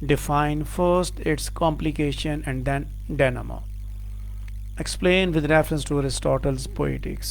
define first its complication and then denouement. Explain with reference to Aristotle's Poetics.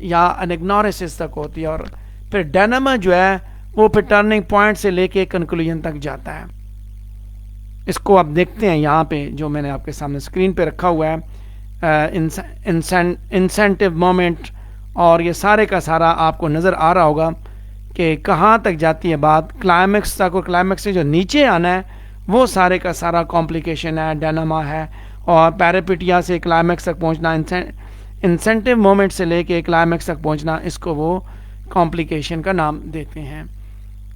یا انگنورسس تک ہوتی ہے, اور پھر ڈینما جو ہے وہ پھر ٹرننگ پوائنٹ سے لے کے کنکلوژن تک جاتا ہے. اس کو آپ دیکھتے ہیں یہاں پہ جو میں نے آپ کے سامنے اسکرین پہ رکھا ہوا ہے, انسینٹیو مومنٹ, اور یہ سارے کا سارا آپ کو نظر آ رہا ہوگا کہ کہاں تک جاتی ہے بات, کلائمیکس تک, اور کلائمیکس سے جو نیچے آنا ہے وہ سارے کا سارا کمپلیکیشن ہے, ڈینما ہے, اور پیراپیٹیا سے کلائمیکس تک پہنچنا, انسینٹیو مومنٹ سے لے کے کلائمیکس تک پہنچنا, اس کو وہ کمپلیکیشن کا نام دیتے ہیں.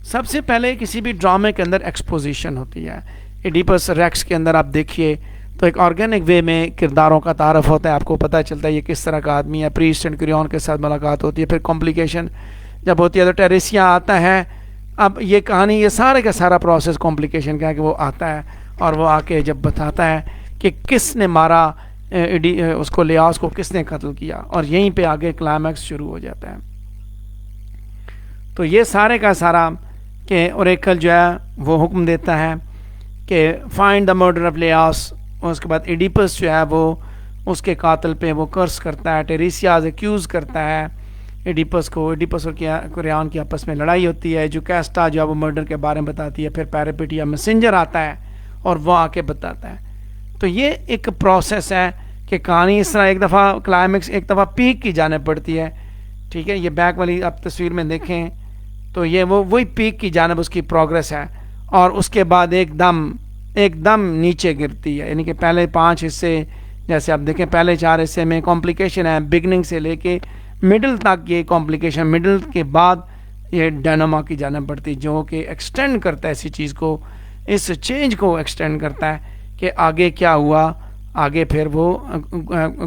سب سے پہلے کسی بھی ڈرامے کے اندر ایکسپوزیشن ہوتی ہے. ایڈیپس ریکس کے اندر آپ دیکھیے تو ایک آرگینک وے میں کرداروں کا تعارف ہوتا ہے, آپ کو پتہ چلتا ہے یہ کس طرح کا آدمی ہے. پریسٹ اینڈ کریون کے ساتھ ملاقات ہوتی ہے, پھر کمپلیکیشن جب ہوتی ہے تو ٹیریسیا آتا ہے. اب یہ کہانی, یہ سارے کا سارا پروسیس کمپلیکیشن کا ہے کہ وہ آتا ہے اور وہ آ کے جب بتاتا ہے کہ کس نے مارا اس کو, لیاس کو کس نے قتل کیا, اور یہیں پہ آگے کلائمیکس شروع ہو جاتا ہے. تو یہ سارے کا سارا کہ اوریکل جو ہے وہ حکم دیتا ہے کہ فائنڈ دا مرڈر آف لیاس, اور اس کے بعد ایڈیپس جو ہے وہ اس کے قاتل پہ وہ کرس کرتا ہے. ٹیریسیاز ایکیوز کرتا ہے ایڈیپس کو, ایڈیپس اور کریون کی آپس میں لڑائی ہوتی ہے. جو کیسٹا جو ہے وہ مرڈر کے بارے میں بتاتی ہے, پھر پیراپیٹیا میسنجر آتا ہے اور وہ آ کے بتاتا ہے. تو یہ ایک پروسیس ہے کہ کہانی اس طرح ایک دفعہ کلائمیکس, ایک دفعہ پیک کی جانب پڑتی ہے. ٹھیک ہے, یہ بیک والی آپ تصویر میں دیکھیں تو یہ وہی پیک کی جانب اس کی پروگرس ہے, اور اس کے بعد ایک دم نیچے گرتی ہے. یعنی کہ پہلے 5 حصے جیسے آپ دیکھیں, پہلے 4 حصے میں کمپلیکیشن ہے, بگننگ سے لے کے مڈل تک یہ کمپلیکیشن, مڈل کے بعد یہ ڈائناما کی جانب بڑھتی, جو کہ ایکسٹینڈ کرتا ہے اسی چیز کو, اس چینج کو ایکسٹینڈ کرتا ہے کہ آگے کیا ہوا. آگے پھر وہ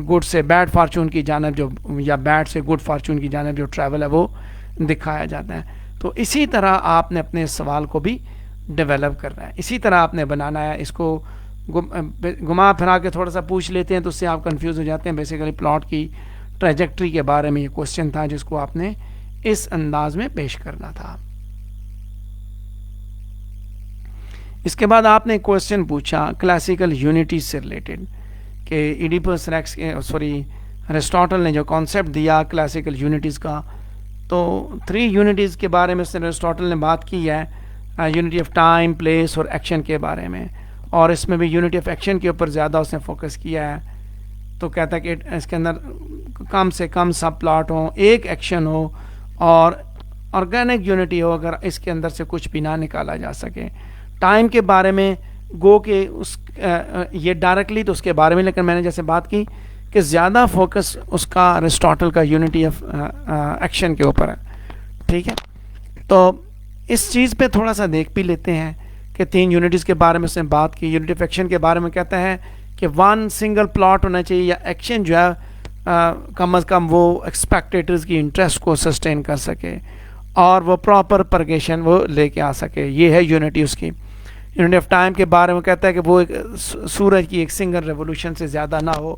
گڈ سے بیڈ فارچون کی جانب جو, یا بیڈ سے گڈ فارچون کی جانب جو ٹریول ہے وہ دکھایا جاتا ہے. تو اسی طرح آپ نے اپنے سوال کو بھی ڈیولپ کرنا ہے, اسی طرح آپ نے بنانا ہے. اس کو گھما پھرا کے تھوڑا سا پوچھ لیتے ہیں تو اس سے آپ کنفیوز ہو جاتے ہیں. بیسیکلی پلاٹ کی ٹریجیکٹری کے بارے میں یہ کوشچن تھا جس کو آپ نے اس انداز میں پیش کرنا تھا. اس کے بعد آپ نے ایک کوشچن پوچھا کلاسیکل یونٹیز سے ریلیٹڈ کہ ایڈیپس ریکس ایرسٹاٹل نے جو کانسیپٹ دیا کلاسیکل یونٹیز کا, تو 3 یونٹیز کے بارے میں اس نے ایرسٹاٹل نے بات کی ہے, یونٹی آف ٹائم, پلیس اور ایکشن کے بارے میں, اور اس میں بھی یونٹی آف ایکشن کے اوپر زیادہ اس نے فوکس کیا ہے. تو کہتا ہے کہ اس کے اندر کم سے کم سب پلاٹ ہوں, ایک ایکشن ہو, اور آرگینک یونٹی ہو اگر اس کے اندر سے کچھ بھی نہ نکالا جا سکے. ٹائم کے بارے میں گو کہ یہ ڈائریکٹلی تو اس کے بارے میں, لیکن میں نے جیسے بات کی کہ زیادہ فوکس اس کا ایرسٹاٹل کا یونٹی آف ایکشن کے اوپر ہے. ٹھیک ہے, تو اس چیز پہ تھوڑا سا دیکھ بھی لیتے ہیں کہ 3 یونٹیز کے بارے میں اس نے بات کی. یونٹی آف ایکشن کے بارے میں کہتا ہے کہ 1 سنگل پلاٹ ہونا چاہیے, یا ایکشن جو ہے کم از کم وہ اسپیکٹیٹرز کی انٹرسٹ کو سسٹین کر سکے, اور وہ پراپر پرگیشن وہ لے کے آ سکے. یہ ہے یونٹی اس کی. یونٹی آف ٹائم کے بارے میں کہتا ہے کہ وہ ایک سورج کی ایک سنگل ریولوشن سے زیادہ نہ ہو,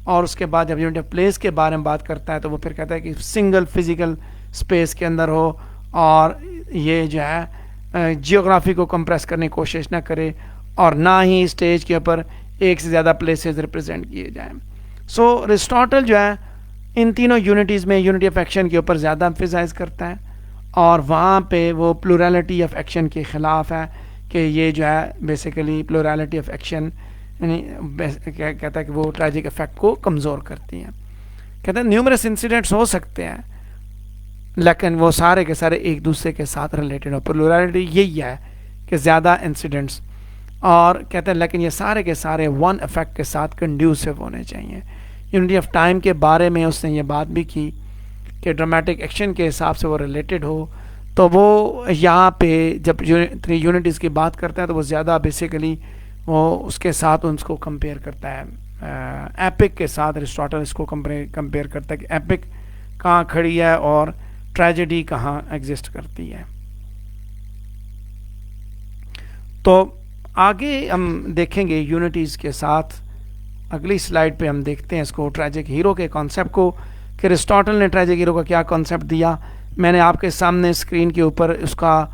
اور اس کے بعد جب یونٹی آف پلیس کے بارے میں بات کرتا ہے تو وہ پھر کہتا ہے کہ سنگل فزیکل اسپیس کے اندر ہو, اور یہ جو ہے جیوگرافی کو کمپریس کرنے کی کوشش نہ کرے, اور نہ ہی اسٹیج کے اوپر ایک سے زیادہ پلیسز ریپرزینٹ کیے جائیں. سو ایرسٹاٹل جو ہے ان تینوں یونٹیز میں یونٹی آف ایکشن کے اوپر زیادہ امفیسائز کرتا ہے, اور وہاں پہ وہ پلورالٹی آف ایکشن کے خلاف ہے کہ یہ جو ہے بیسیکلی پلورالٹی آف ایکشن یعنی کہتا ہے کہ وہ ٹریجک افیکٹ کو کمزور کرتی ہیں. کہتا ہے نیومرس انسیڈنٹس ہو سکتے ہیں لیکن وہ سارے کے سارے ایک دوسرے کے ساتھ ریلیٹڈ ہو. پلورالٹی یہی ہے کہ زیادہ انسیڈنٹس, اور کہتے ہیں لیکن یہ سارے کے سارے 1 افیکٹ کے ساتھ کنڈیوسو ہونے چاہیے. یونٹی آف ٹائم کے بارے میں اس نے یہ بات بھی کی کہ ڈرامیٹک ایکشن کے حساب سے وہ ریلیٹڈ ہو. تو وہ یہاں پہ جب 3 یونٹیز کی بات کرتا ہے تو وہ زیادہ بیسیکلی وہ اس کے ساتھ اس کو کمپیئر کرتا ہے ایپک کے ساتھ. ایرسٹاٹل اس کو کمپیئر کرتا ہے کہ ایپک کہاں کھڑی ہے اور ٹریجڈی کہاں ایگزسٹ کرتی ہے. تو آگے ہم دیکھیں گے یونٹیز کے ساتھ, اگلی سلائیڈ پہ ہم دیکھتے ہیں اس کو ٹریجک ہیرو کے کانسیپٹ کو کہ ایرسٹاٹل نے ٹریجک ہیرو کا کیا کانسیپٹ دیا. میں نے آپ کے سامنے اسکرین کے اوپر اس کا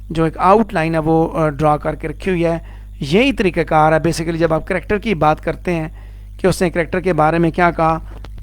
جو ایک آؤٹ لائن ہے وہ ڈرا کر کے رکھی ہوئی ہے. یہی طریقہ کار ہے بیسیکلی جب آپ کریکٹر کی بات کرتے ہیں کہ اس نے کریکٹر کے بارے میں کیا کہا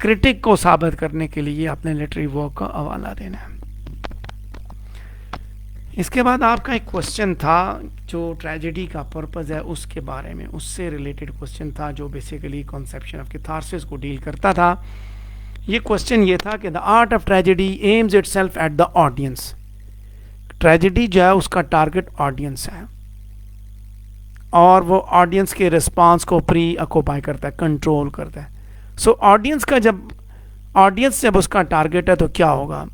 کرٹک کو ثابت کرنے کے لیے اپنے لٹری ورک کا حوالہ دینا ہے. اس کے بعد آپ کا ایک کوشچن تھا جو ٹریجڈی کا پرپز ہے اس کے بارے میں, اس سے ریلیٹڈ کوشچن تھا جو بیسیکلی کنسیپشن آف کیتھارسس کو ڈیل کرتا تھا. یہ کوشچن یہ تھا کہ the art of tragedy aims itself at the audience. Tragedy جو ہے اس کا ٹارگٹ آڈینس ہے, اور وہ آڈینس کے رسپانس کو پری آکوپائی کرتا ہے, کنٹرول کرتا ہے. سو آڈینس جب اس کا ٹارگٹ ہے تو کیا ہوگا,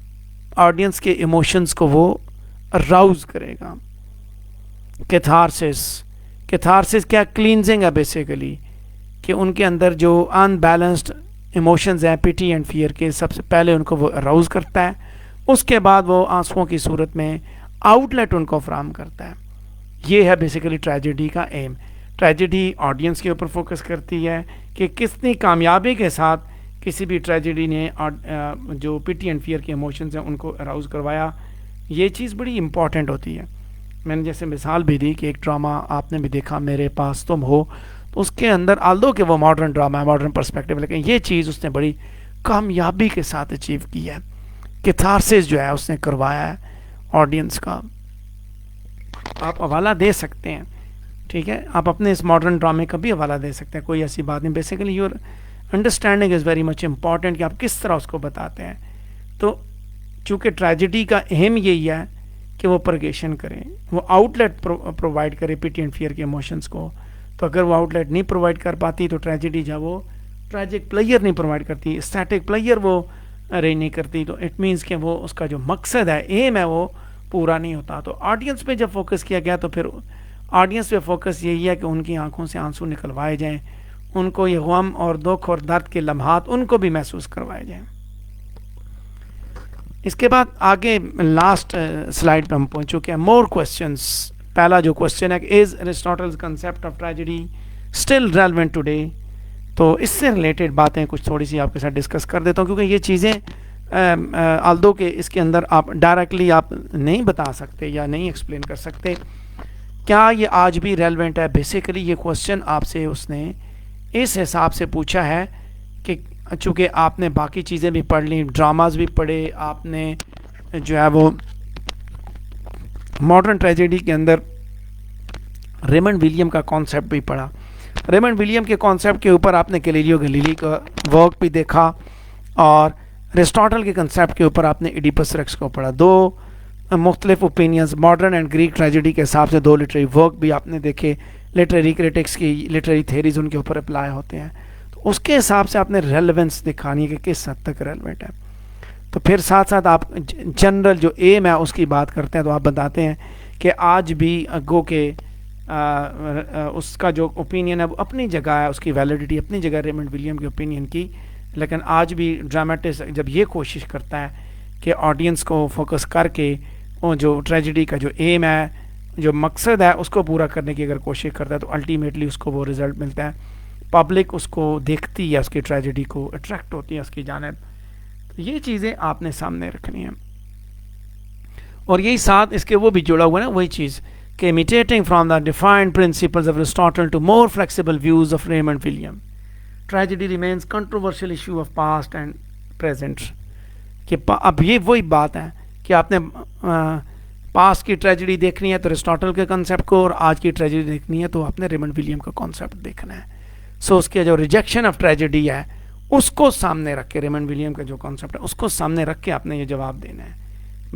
آڈینس کے ایموشنس کو وہ راؤز کرے گا. کیتھارسس کیا کلینزنگ ہے بیسیکلی, کہ ان کے اندر جو ان بیلنسڈ ایموشنز ہیں پٹی اینڈ فیئر کے, سب سے پہلے ان کو وہ اراؤز کرتا ہے, اس کے بعد وہ آنسوؤں کی صورت میں آؤٹ لیٹ ان کو فراہم کرتا ہے. یہ ہے بیسیکلی ٹریجڈی کا ایم. ٹریجڈی آڈینس کے اوپر فوکس کرتی ہے کہ کتنی کامیابی کے ساتھ کسی بھی ٹریجڈی نے جو پٹی اینڈ فیئر کے ایموشنز ہیں ان کو اراؤز کروایا. یہ چیز بڑی امپورٹنٹ ہوتی ہے. میں نے جیسے مثال بھی دی کہ ایک ڈرامہ آپ نے بھی دیکھا میرے پاس تم ہو, تو اس کے اندر آلدو کہ وہ ماڈرن ڈرامہ ہے, ماڈرن پرسپیکٹیو, لیکن یہ چیز اس نے بڑی کامیابی کے ساتھ اچیو کی ہے. کیتھارسس جو ہے اس نے کروایا ہے آڈینس کا. آپ حوالہ دے سکتے ہیں, ٹھیک ہے, آپ اپنے اس ماڈرن ڈرامے کا بھی حوالہ دے سکتے ہیں, کوئی ایسی بات نہیں. Basically your understanding is very much important کہ آپ کس طرح اس کو بتاتے ہیں. تو چونکہ ٹریجڈی کا اہم یہی ہے کہ وہ پرگیشن کریں, وہ آؤٹ لیٹ پرووائڈ کرے پٹی اینڈ فیئر کے ایموشنس کو. تو اگر وہ آؤٹ لیٹ نہیں پرووائڈ کر پاتی تو ٹریجڈی جو وہ ٹریجک پلیئر نہیں پرووائڈ کرتی, اسٹیٹک پلیئر وہ ارینج نہیں کرتی, تو اٹ مینس کہ وہ اس کا جو مقصد ہے, ایم ہے, وہ پورا نہیں ہوتا. تو آڈینس پہ جب فوکس کیا گیا تو پھر آڈینس پہ فوکس یہی ہے کہ ان کی آنکھوں سے آنسو نکلوائے جائیں, ان کو یہ غم اور دکھ اور درد کے لمحات ان کو بھی محسوس کروائے جائیں. اس کے بعد آگے لاسٹ سلائڈ پہ ہم پہنچ چکے ہیں. More questions. پہلا جو کوشچن ہے کہ is Aristotle's concept of tragedy still relevant today. تو اس سے ریلیٹڈ باتیں کچھ تھوڑی سی آپ کے ساتھ ڈسکس کر دیتا ہوں, کیونکہ یہ چیزیں آلدو کہ اس کے اندر آپ ڈائریکٹلی آپ نہیں بتا سکتے یا نہیں ایکسپلین کر سکتے کیا یہ آج بھی ریلیونٹ ہے. بیسیکلی یہ کوشچن آپ سے اس نے اس حساب سے پوچھا ہے کہ چونکہ آپ نے باقی چیزیں بھی پڑھ لیں, ڈراماز بھی پڑھے, آپ نے جو ہے وہ ماڈرن ٹریجڈی کے اندر ریمنڈ ولیم کا کانسیپٹ بھی پڑھا. ریمنڈ ولیم کے کانسیپٹ کے اوپر آپ نے گیلیلیو گلیلی کا ورک بھی دیکھا, اور ایرسٹوٹل کے کنسیپٹ کے اوپر آپ نے ایڈیپس ریکس کو پڑھا. دو مختلف opinions modern and Greek tragedy کے حساب سے دو لٹریری ورک بھی آپ نے دیکھے. لٹریری کرٹکس کی لٹریری تھیریز ان کے اوپر اپلائی ہوتے ہیں, تو اس کے حساب سے آپ نے ریلیونس دکھانی ہے کہ کس حد تک ریلیونٹ ہے. تو پھر ساتھ ساتھ آپ جنرل جو ایم ہے اس کی بات کرتے ہیں, تو آپ بتاتے ہیں کہ آج بھی گو کہ اس کا جو اوپینین ہے وہ اپنی جگہ ہے, اس کی ویلیڈیٹی اپنی جگہ ریمنڈ ولیم کے اوپینین کی, لیکن آج بھی ڈراماٹسٹ جب یہ کوشش کرتا ہے کہ آڈینس کو فوکس کر کے وہ جو ٹریجڈی کا جو ایم ہے, جو مقصد ہے, اس کو پورا کرنے کی اگر کوشش کرتا ہے تو الٹیمیٹلی اس کو وہ رزلٹ ملتا ہے. پبلک اس کو دیکھتی ہے, اس کی ٹریجڈی کو اٹریکٹ ہوتی ہے اس کی جانب. یہ چیزیں آپ نے سامنے رکھنی ہیں, اور یہی ساتھ اس کے وہ بھی جڑا ہوا ہے نا, وہی چیز کہ imitating from the defined principles of Aristotle to more flexible views of Raymond William, tragedy remains controversial issue of past and present. کہ اب یہ وہی بات ہے کہ آپ نے پاسٹ کی ٹریجڈی دیکھنی ہے تو ایرسٹوٹل کے کنسیپٹ کو, اور آج کی ٹریجڈی دیکھنی ہے تو آپ نے ریمنڈ ولیم کا کنسیپٹ دیکھنا ہے. سو اس کے جو ریجیکشن آف ٹریجڈی ہے اس کو سامنے رکھ کے, ریمنڈ ولیم کا جو کانسیپٹ ہے اس کو سامنے رکھ کے آپ نے یہ جواب دینا ہے.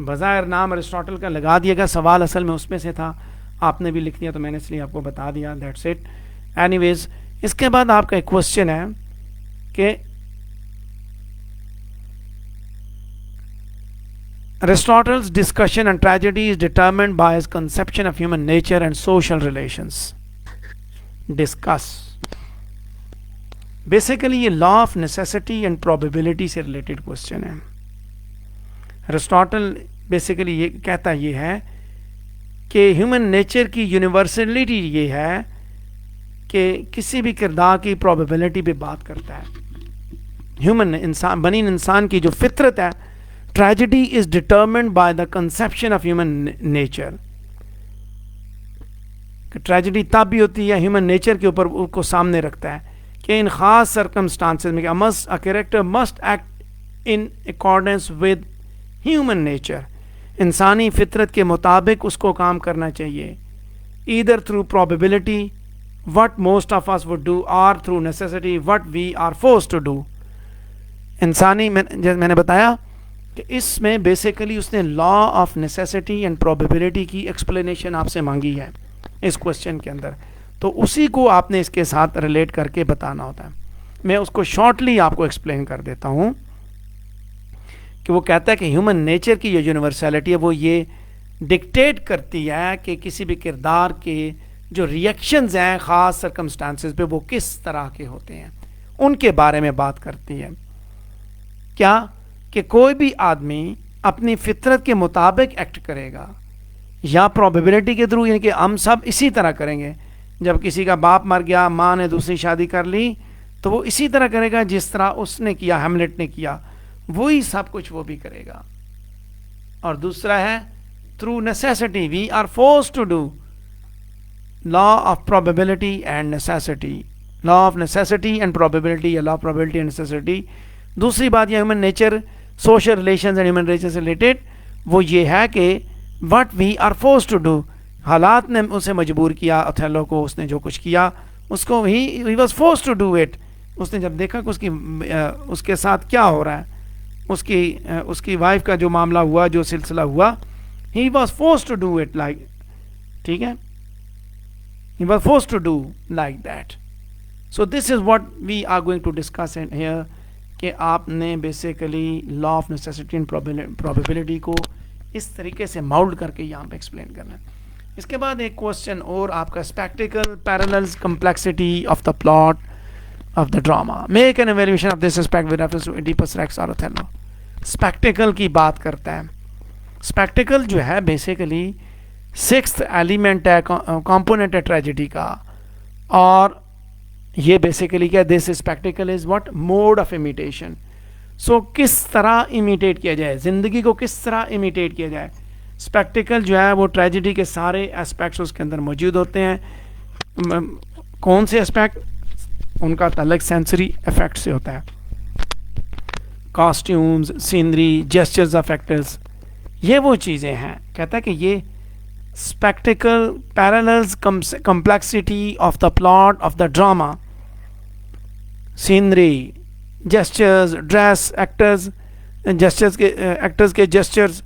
بظاہر نام ایرسٹوٹل کا لگا دیا گیا, سوال اصل میں اس میں سے تھا, آپ نے بھی لکھ دیا تو میں نے اس لیے آپ کو بتا دیا, دیٹس اٹ. اینی ویز اس کے بعد آپ کا ایک کوشچن ہے کہ Aristotle's discussion on tragedy is determined by his conception of human nature and social relations. Discuss. Basically یہ law of necessity and probability سے related question ہے. Aristotle basically یہ کہتا یہ ہے کہ human nature کی universality یہ ہے کہ کسی بھی کردار کی probability پہ بات کرتا ہے. human انسان, بنی انسان کی جو فطرت ہے, tragedy is determined by the conception of human nature. کہ ٹریجڈی تب بھی ہوتی ہے ہیومن نیچر کے اوپر کو سامنے رکھتا ہے کہ ان خاص سرکمسٹانسز میں a character must act in accordance with human nature, انسانی فطرت کے مطابق اس کو کام کرنا چاہیے, either through probability what most of us would do or through necessity what we are forced to do. انسانی میں نے بتایا کہ اس میں بیسیکلی اس نے لا آف نیسیسٹی اینڈ پروبیبلٹی کی ایکسپلینیشن آپ سے مانگی ہے اس کوشچن کے اندر, تو اسی کو آپ نے اس کے ساتھ ریلیٹ کر کے بتانا ہوتا ہے. میں اس کو شارٹلی آپ کو ایکسپلین کر دیتا ہوں کہ وہ کہتا ہے کہ ہیومن نیچر کی جو یونیورسلٹی ہے وہ یہ ڈکٹیٹ کرتی ہے کہ کسی بھی کردار کے جو ریئیکشنز ہیں خاص سرکمسٹانسز پہ وہ کس طرح کے ہوتے ہیں, ان کے بارے میں بات کرتی ہے. کیا کہ کوئی بھی آدمی اپنی فطرت کے مطابق ایکٹ کرے گا یا پروبیبلٹی کے تھرو, یعنی کہ ہم سب اسی طرح کریں گے. جب کسی کا باپ مر گیا, ماں نے دوسری شادی کر لی, تو وہ اسی طرح کرے گا جس طرح اس نے کیا, ہیملیٹ نے کیا, وہی سب کچھ وہ بھی کرے گا. اور دوسرا ہے through necessity, we are forced to do, law of probability and necessity, law of necessity and probability یا law of probability and necessity. دوسری بات یہ human nature social relations and human relation سے ریلیٹڈ وہ یہ ہے کہ what we are forced to do, حالات نے اسے مجبور کیا, اوتھیلو کو اس نے جو کچھ کیا اس کو he was forced to do it. اس نے جب دیکھا کہ اس کے ساتھ کیا ہو رہا ہے, اس کی وائف کا جو معاملہ ہوا, جو سلسلہ ہوا, he was forced to do it like, ٹھیک ہے, he was forced to do like that. So this is what we are going to discuss here, کہ آپ نے basically law of necessity and probability کو اس طریقے سے ماؤلڈ کر کے یہاں پہ ایکسپلین کرنا ہے. اس کے بعد ایک کوشچن اور آپ کا, spectacle parallels complexity of the plot of the drama, make an evaluation of this aspect with reference to Oedipus Rex اور اوتھیلو. اسپیکٹیکل کی بات کرتا ہے. اسپیکٹیکل جو ہے بیسیکلی سکستھ ایلیمنٹ ہے, کمپوننٹ ہے ٹریجڈی کا, اور یہ بیسیکلی کیا, this spectacle is what, mode of imitation. So کس طرح امیٹیٹ کیا جائے, زندگی کو کس طرح امیٹیٹ کیا جائے. اسپیکٹیکل جو ہے وہ ٹریجڈی کے سارے اسپیکٹس اس کے اندر موجود ہوتے ہیں. کون سے اسپیکٹ, ان کا تعلق سینسری افیکٹ سے ہوتا ہے, costumes, scenery, gestures of actors, یہ وہ چیزیں ہیں. کہتا ہے کہ یہ spectacle parallels complexity of the plot of the drama, scenery, gestures, dress, actors, gestures کے ایکٹرز کے جیسچرز.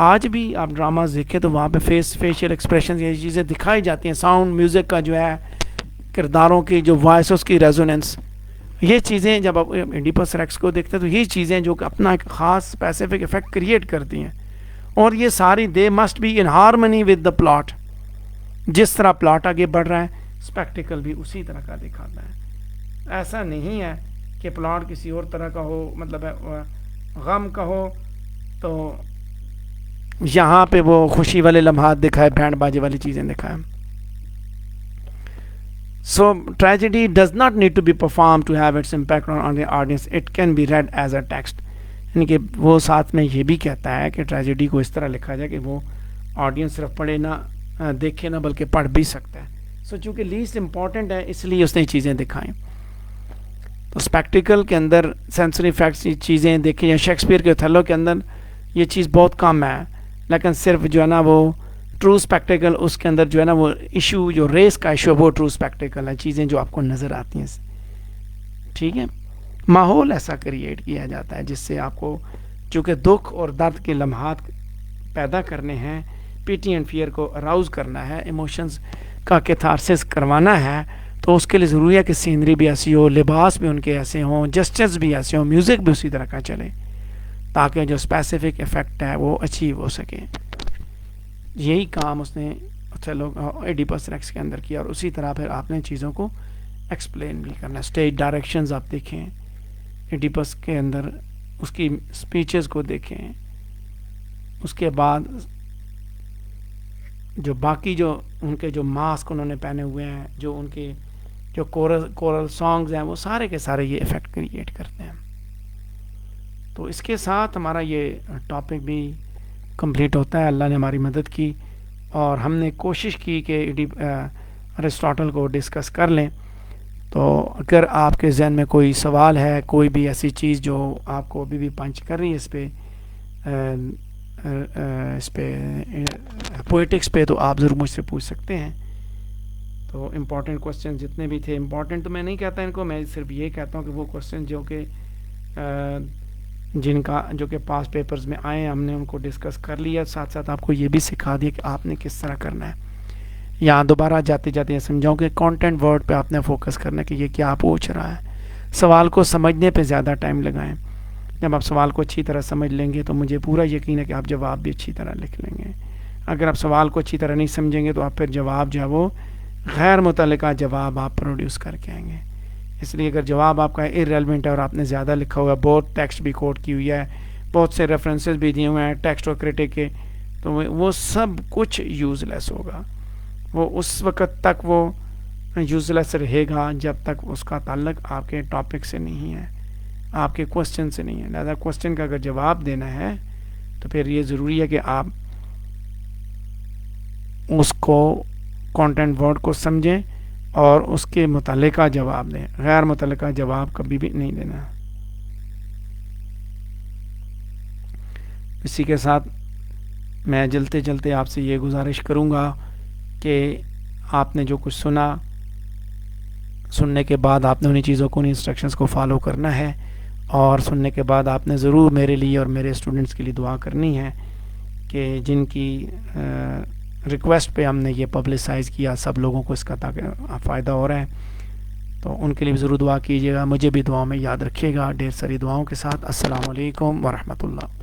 آج بھی آپ ڈراماز دیکھیں تو وہاں پہ فیشیل ایکسپریشنز, یہ چیزیں دکھائی جاتی ہیں. ساؤنڈ, میوزک کا جو ہے, کرداروں کی جو وائسز کی ریزوننس, یہ چیزیں جب آپ ایڈیپس ریکس کو دیکھتے ہیں تو یہ چیزیں جو کہ اپنا ایک خاص اسپیسیفک افیکٹ کریٹ کرتی ہیں, اور یہ ساری they must be in harmony with the plot. جس طرح پلاٹ آگے بڑھ رہا ہے اسپیکٹیکل بھی اسی طرح کا دکھاتا ہے. ایسا نہیں ہے کہ پلاٹ کسی اور طرح کا ہو, مطلب غم کا ہو تو یہاں پہ وہ خوشی والے لمحات دکھائے, بینڈ باجے والی چیزیں دکھائیں. So tragedy does not need to be perform to have its impact on the audience, it can be read as a text. یعنی کہ وہ ساتھ میں یہ بھی کہتا ہے کہ ٹریجڈی کو اس طرح لکھا جائے کہ وہ آڈینس صرف پڑھے نہ دیکھے نہ بلکہ پڑھ بھی سکتا ہے. سو چونکہ لیسٹ امپورٹنٹ ہے اس لیے اس نے چیزیں دکھائیں. تو اسپیکٹیکل کے اندر سینسری فیکٹس چیزیں دیکھیں, یا شیکسپیئر کے اوتھیلو کے اندر یہ چیز بہت کم ہے, لیکن صرف جو ہے نا وہ ٹرو اسپیکٹیکل, اس کے اندر جو ہے نا وہ ایشو, جو ریس کا ایشو ہے وہ ٹرو اسپیکٹیکل ہے, چیزیں جو آپ کو نظر آتی ہیں. ٹھیک ہے, ماحول ایسا کریٹ کیا جاتا ہے جس سے آپ کو چونکہ دکھ اور درد کے لمحات پیدا کرنے ہیں, پیٹی اینڈ فیئر کو اراؤز کرنا ہے, ایموشنز کا کیتھارسس کروانا ہے, تو اس کے لیے ضروری ہے کہ سینری بھی ایسی ہو, لباس بھی ان کے ایسے ہوں, جسچرز بھی ایسے ہوں, میوزک بھی اسی طرح کا چلے, تاکہ جو اسپیسیفک افیکٹ ہے وہ اچیو ہو سکے. یہی کام اس نے ایڈیپس ریکس کے اندر کیا, اور اسی طرح پھر آپ نے چیزوں کو ایکسپلین بھی کرنا. اسٹیج ڈائریکشنز آپ دیکھیں ایڈیپس کے اندر, اس کی اسپیچز کو دیکھیں, اس کے بعد جو باقی جو ان کے جو ماسک انہوں نے پہنے ہوئے ہیں, جو ان کے جو کورل سانگز ہیں, وہ سارے کے سارے یہ افیکٹ کریٹ کرتے ہیں. تو اس کے ساتھ ہمارا یہ ٹاپک بھی کمپلیٹ ہوتا ہے. اللہ نے ہماری مدد کی اور ہم نے کوشش کی کہ ارسطاٹل کو ڈسکس کر لیں. تو اگر آپ کے ذہن میں کوئی سوال ہے، کوئی بھی ایسی چیز جو آپ کو ابھی بھی پنچ کر رہی ہے اس پہ پوئٹکس پہ، تو آپ ضرور مجھ سے پوچھ سکتے ہیں. تو امپورٹنٹ کوسچن جتنے بھی تھے، امپورٹنٹ تو میں نہیں کہتا ان کو، میں صرف یہ کہتا ہوں کہ وہ کوسچن جو کہ جو کہ پاس پیپرز میں آئے ہیں، ہم نے ان کو ڈسکس کر لیا، ساتھ ساتھ آپ کو یہ بھی سکھا دیا کہ آپ نے کس طرح کرنا ہے. یہاں دوبارہ جاتے جاتے یہ سمجھاؤں کہ کانٹینٹ ورڈ پہ آپ نے فوکس کرنا ہے کہ یہ کیا پوچھ رہا ہے. سوال کو سمجھنے پہ زیادہ ٹائم لگائیں. جب آپ سوال کو اچھی طرح سمجھ لیں گے تو مجھے پورا یقین ہے کہ آپ جواب بھی اچھی طرح لکھ لیں گے. اگر آپ سوال کو اچھی طرح نہیں سمجھیں گے تو آپ پھر جواب جو ہے وہ غیر متعلقہ جواب آپ پروڈیوس کر کے آئیں گے. اس لیے اگر جواب آپ کا ارریلیونٹ ہے اور آپ نے زیادہ لکھا ہوا ہے، بہت ٹیکسٹ بھی کوٹ کی ہوئی ہے، بہت سے ریفرنسز بھی دیے ہوئے ہیں ٹیکسٹ اور کرٹک کے، تو وہ سب کچھ یوز لیس ہوگا. وہ اس وقت تک وہ یوز لیس رہے گا جب تک اس کا تعلق آپ کے ٹاپک سے نہیں ہے، آپ کے کوسچن سے نہیں ہے. لہذا کوسچن کا اگر جواب دینا ہے تو پھر یہ ضروری ہے کہ آپ اس کو کانٹینٹ ورڈ کو سمجھیں اور اس کے متعلقہ جواب دیں. غیر متعلقہ جواب کبھی بھی نہیں دینا. اسی کے ساتھ میں جلتے جلتے آپ سے یہ گزارش کروں گا کہ آپ نے جو کچھ سننے کے بعد آپ نے انہیں چیزوں کو، انہیں انسٹرکشنز کو فالو کرنا ہے، اور سننے کے بعد آپ نے ضرور میرے لیے اور میرے اسٹوڈنٹس کے لیے دعا کرنی ہے کہ جن کی ریکویسٹ پہ ہم نے یہ پبلسائز کیا، سب لوگوں کو اس کا تاکہ فائدہ ہو رہا ہے، تو ان کے لیے بھی ضرور دعا کیجیے گا. مجھے بھی دعاؤں میں یاد رکھیے گا. ڈھیر ساری دعاؤں کے ساتھ السلام علیکم ورحمۃ اللہ.